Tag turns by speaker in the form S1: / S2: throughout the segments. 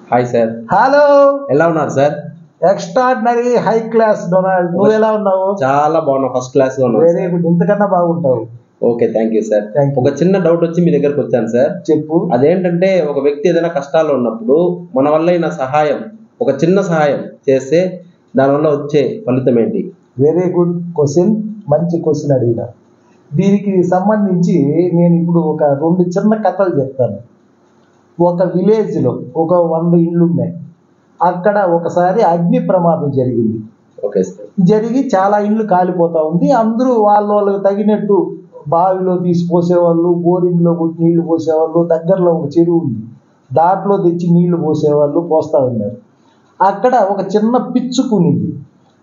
S1: Hi sir.
S2: Hello,
S1: ఎలా ఉన్నారు sir?
S2: Extraordinary high class Donald. నువ్వు ఎలా ఉన్నావు?
S1: చాలా బాగున్నా, ఫస్ట్ క్లాస్ గా ఉన్నాను.
S2: వెరీ గుడ్, ఇంతకన్నా బాగుంటావు.
S1: Okay, thank you sir. ఒక చిన్న డౌట్ వచ్చి మీ దగ్గరకు వచ్చాను సార్.
S2: చెప్పు.
S1: అదేంటంటే, ఒక వ్యక్తి ఏదైనా కష్టాల్లో ఉన్నప్పుడు మన వల్ల అయిన సహాయం, ఒక చిన్న సహాయం చేస్తే దానివల్ల వచ్చే ఫలితం ఏంటి?
S2: వెరీ గుడ్ క్వశ్చన్, మంచి క్వశ్చన్ అడిగిన. దీనికి సంబంధించి నేను ఇప్పుడు ఒక 2 చిన్న కథలు చెప్తాను. ఒక విలేజ్లో ఒక 100 ఇళ్ళు ఉన్నాయి. అక్కడ ఒకసారి అగ్ని ప్రమాదం జరిగింది.
S1: Okay sir.
S2: జరిగి చాలా ఇళ్ళు కాలిపోతా ఉంది. అందరూ వాళ్ళకి తగినట్టు బావిలో తీసి పోసేవాళ్ళు, బోరింగ్లో కొట్టి నీళ్లు పోసేవాళ్ళు, దగ్గరలో ఒక చెరువు ఉంది, దాంట్లో తెచ్చి నీళ్లు పోసేవాళ్ళు, పోస్తూ ఉన్నారు. అక్కడ ఒక చిన్న పిచ్చుకునింది.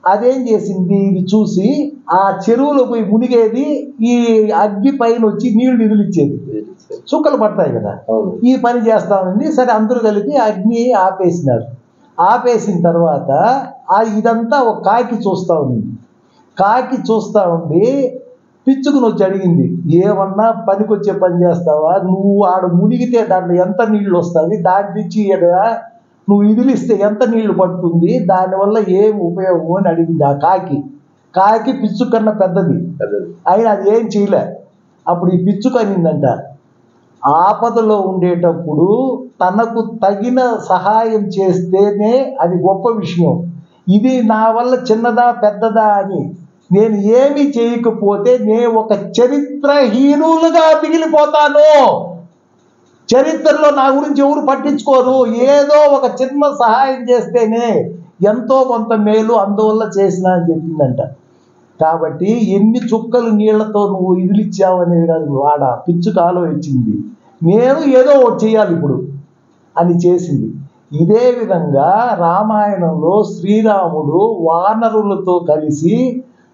S2: అదేం చేసింది, ఇది చూసి ఆ చెరువులో పోయి మునిగేది, ఈ అగ్గి పైన వచ్చి నీళ్లు నిధులిచ్చేది, చుక్కలు పడతాయి కదా, ఈ పని చేస్తా ఉంది. సరే, అందరూ కలిపి అగ్ని ఆపేసినారు. ఆపేసిన తర్వాత ఇదంతా ఒక కాకి చూస్తూ ఉంది. కాకి చూస్తూ ఉండి పిచ్చుకుని వచ్చి అడిగింది, ఏమన్నా పనికొచ్చే పని చేస్తావా? నువ్వు ఆడ మునిగితే దాంట్లో ఎంత నీళ్లు వస్తుంది, దాని నుంచి నువ్వు ఇదిలిస్తే ఎంత నీళ్లు పడుతుంది, దానివల్ల ఏం ఉపయోగం అని అడిగింది ఆ కాకి. కాకి పిచ్చుక కన్నా పెద్దది, అయినా అది ఏం చేయలే. అప్పుడు ఈ పిచ్చుక అనిందంట, ఆపదలో ఉండేటప్పుడు తనకు తగిన సహాయం చేస్తేనే అది గొప్ప విషయం. ఇది నా వల్ల చిన్నదా పెద్దదా అని నేను ఏమీ చేయకపోతే నేను ఒక చరిత్రహీనులుగా మిగిలిపోతాను. చరిత్రలో నా గురించి ఎవరు పట్టించుకోరు. ఏదో ఒక చిన్న సహాయం చేస్తేనే ఎంతో కొంత మేలు, అందువల్ల చేసిన అని చెప్పిందంట. కాబట్టి ఎన్ని చుక్కలు నీళ్లతో నువ్వు ఇదిలిచ్చావనేది కాదు, వాడ పిచ్చుక ఆలోచించింది, నేను ఏదో ఒకటి చేయాలి ఇప్పుడు అని చేసింది. ఇదే విధంగా రామాయణంలో శ్రీరాముడు వానరులతో కలిసి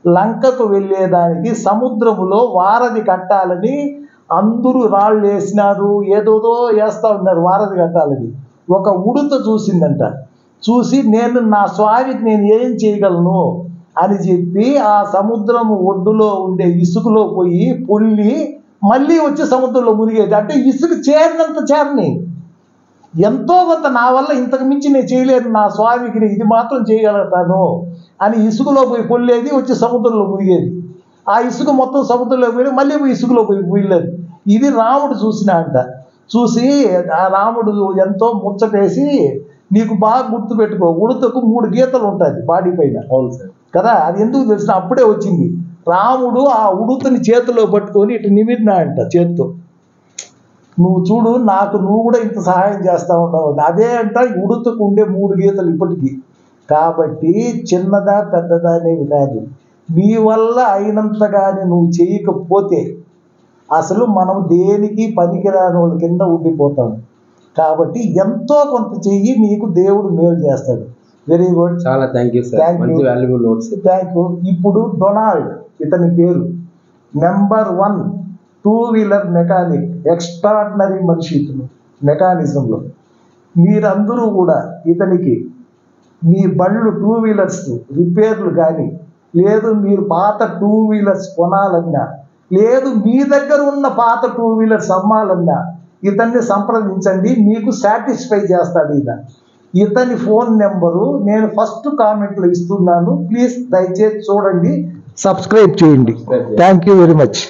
S2: లంకకు వెళ్ళేదానికి సముద్రములో వారధి కట్టాలని అందరూ రాళ్ళు వేసినారు, ఏదోదో వేస్తూ ఉన్నారు వారధి కట్టాలని. ఒక ఉడుత చూసిందంట. చూసి నేను నా స్వామికి నేను ఏం చేయగలను అని చెప్పి ఆ సముద్రం ఒడ్డులో ఉండే ఇసుకలో పోయి పొల్లి మళ్ళీ వచ్చి సముద్రంలో మునిగేది. అంటే ఇసుక చేరినంత చేరని, ఎంతో కొంత నా వల్ల ఇంతకు మించి నేను చేయలేను, నా స్వామికి ఇది మాత్రం చేయగలుగుతాను అని ఇసుకలో పోయి పొల్లేది, వచ్చి సముద్రంలో మునిగేది. ఆ ఇసుక మొత్తం సముద్రంలో పోయి మళ్ళీ ఇసుకలో పోయి పోయలేదు. ఇది రాముడు చూసిన అంట. చూసి ఆ రాముడు ఎంతో ముచ్చటేసి, నీకు బాగా గుర్తుపెట్టుకో, ఉడతకు 3 గీతలు ఉంటుంది బాడీ పైన.
S1: అవును సార్
S2: కదా, అది ఎందుకు తెలిసిన అప్పుడే వచ్చింది. రాముడు ఆ ఉడుతని చేతిలో పట్టుకొని ఇటు నిమిరినా అంట చేత్తో, నువ్వు చూడు నాకు నువ్వు కూడా ఇంత సహాయం చేస్తూ ఉన్నావు. అదే అంట ఉడుతకు ఉండే 3 గీతలు ఇప్పటికీ. కాబట్టి చిన్నదా పెద్దదా అనేవి కాదు, నీ వల్ల అయినంతగానే నువ్వు చేయకపోతే అసలు మనం దేనికి పనికిరాని వాళ్ళ కింద ఉండిపోతాం. కాబట్టి ఎంతో కొంత చెయ్యి, నీకు దేవుడు మేలు చేస్తాడు. వెరీ గుడ్,
S1: చాలా థ్యాంక్ యూ సార్. మంచి వాల్యుబుల్ నోట్స్.
S2: Thank you. ఇప్పుడు డొనాల్డ్ ఇతని పేరు, నెంబర్ 1 2 వీలర్ మెకానిక్, ఎక్స్ట్రాడినరీ మనిషి ఇతను మెకానిజంలో. మీరందరూ కూడా ఇతనికి మీ బళ్ళు 2 వీలర్స్ రిపేర్లు కానీ, లేదు మీరు పాత 2 వీలర్స్ కొనాలన్నా, లేదు మీ దగ్గర ఉన్న పాత 2 వీలర్స్ అమ్మాలన్నా ఇతన్ని సంప్రదించండి, మీకు సాటిస్ఫై చేస్తాడు. ఇతని ఫోన్ నెంబరు నేను ఫస్ట్ కామెంట్లో ఇస్తున్నాను. ప్లీజ్ దయచేసి చూడండి, సబ్స్క్రైబ్ చేయండి. Thank you very much.